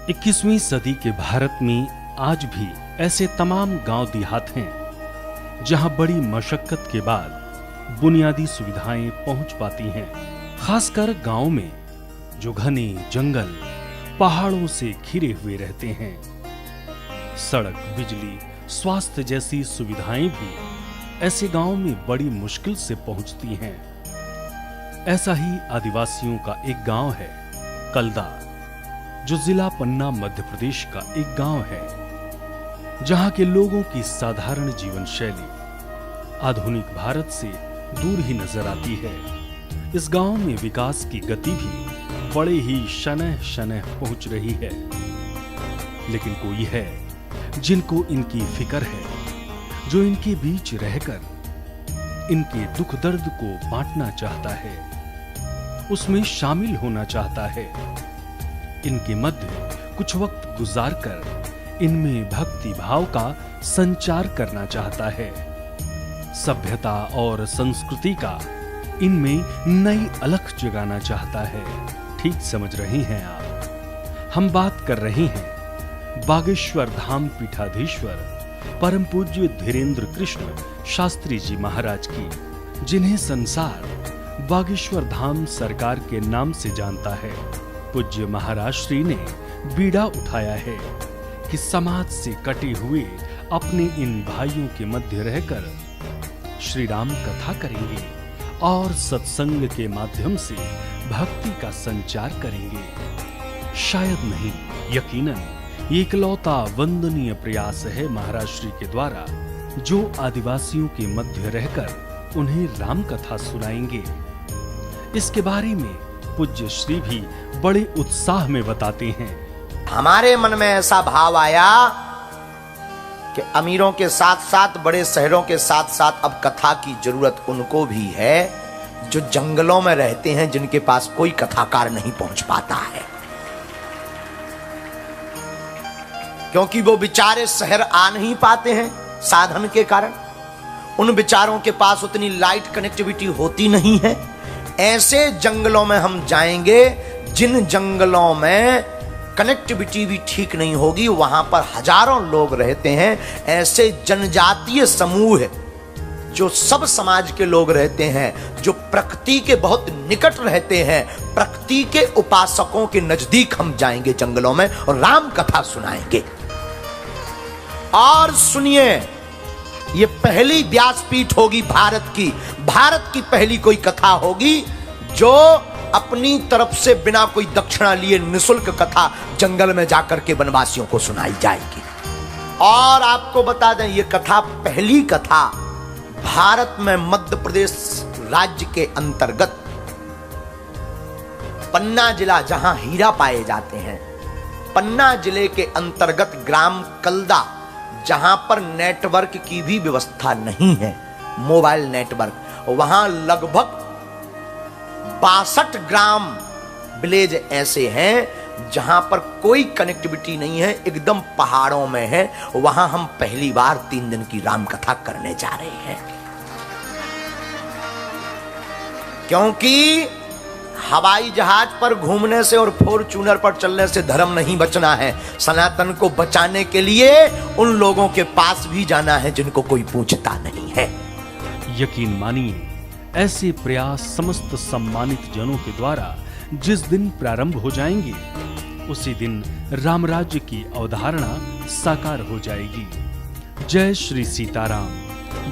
21वीं सदी के भारत में आज भी ऐसे तमाम गांव देहात हैं जहां बड़ी मशक्कत के बाद बुनियादी सुविधाएं पहुंच पाती हैं। खासकर गांव में जो घने जंगल पहाड़ों से घिरे हुए रहते हैं। सड़क, बिजली, स्वास्थ्य जैसी सुविधाएं भी ऐसे गांव में बड़ी मुश्किल से पहुंचती हैं। ऐसा ही आदिवासियों का एक गांव है कलदा, जो जिला पन्ना मध्य प्रदेश का एक गांव है, जहां के लोगों की साधारण जीवन शैली आधुनिक भारत से दूर ही नजर आती है। इस गांव में विकास की गति भी बड़े ही शनह शनह पहुंच रही है, लेकिन कोई है जिनको इनकी फिक्र है, जो इनके बीच रहकर इनके दुख दर्द को बांटना चाहता है, उसमें शामिल होना चाहता है। इनके मध्य कुछ वक्त गुजारकर इनमें भक्ति भाव का संचार करना चाहता है। सभ्यता और संस्कृति का इनमें नई अलख जगाना चाहता है। ठीक समझ रहे हैं आप। हम बात कर रहे हैं बागेश्वर धाम पीठाधीश्वर परम पूज्य धीरेन्द्र कृष्ण शास्त्री जी महाराज की, जिन्हें संसार बागेश्वर धाम सरकार के नाम से जानता है। पूज्य महाराज श्री ने बीड़ा उठाया है कि समाज से कटे हुए अपने इन भाइयों के मध्य रहकर श्री राम कथा करेंगे और सत्संग के माध्यम से भक्ति का संचार करेंगे। शायद नहीं, यकीनन ये इकलौता वंदनीय प्रयास है महाराज श्री के द्वारा, जो आदिवासियों के मध्य रहकर उन्हें राम कथा सुनाएंगे। इसके बारे में पूज्य श्री भी बड़े उत्साह में बताते हैं। हमारे मन में ऐसा भाव आया कि अमीरों के साथ साथ बड़े शहरों के साथ साथ अब कथा की जरूरत उनको भी है जो जंगलों में रहते हैं, जिनके पास कोई कथाकार नहीं पहुंच पाता है, क्योंकि वो बेचारे शहर आ नहीं पाते हैं साधन के कारण। उन बेचारों के पास उतनी लाइट कनेक्टिविटी होती नहीं है। ऐसे जंगलों में हम जाएंगे जिन जंगलों में कनेक्टिविटी भी ठीक नहीं होगी, वहां पर हजारों लोग रहते हैं। ऐसे जनजातीय समूह जो सब समाज के लोग रहते हैं, जो प्रकृति के बहुत निकट रहते हैं, प्रकृति के उपासकों के नजदीक हम जाएंगे जंगलों में और राम कथा सुनाएंगे। और सुनिए, ये पहली व्यासपीठ होगी भारत की पहली कोई कथा होगी जो अपनी तरफ से बिना कोई दक्षिणा लिए निशुल्क कथा जंगल में जाकर के वनवासियों को सुनाई जाएगी। और आपको बता दें, ये कथा पहली कथा भारत में मध्य प्रदेश राज्य के अंतर्गत पन्ना जिला, जहां हीरा पाए जाते हैं, पन्ना जिले के अंतर्गत ग्राम कलदा, जहां पर नेटवर्क की भी व्यवस्था नहीं है, मोबाइल नेटवर्क, वहां लगभग 62 ग्राम विलेज ऐसे हैं जहां पर कोई कनेक्टिविटी नहीं है, एकदम पहाड़ों में है। वहां हम पहली बार 3 दिन की राम कथा करने जा रहे हैं, क्योंकि हवाई जहाज पर घूमने से और फॉर्च्यूनर पर चलने से धर्म नहीं बचना है। सनातन को बचाने के लिए उन लोगों के पास भी जाना है जिनको कोई पूछता नहीं है। यकीन मानिए, ऐसे प्रयास समस्त सम्मानित जनों के द्वारा जिस दिन प्रारंभ हो जाएंगे, उसी दिन रामराज्य की अवधारणा साकार हो जाएगी। जय श्री सीताराम,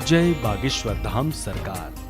जय बागेश्वर धाम सरकार।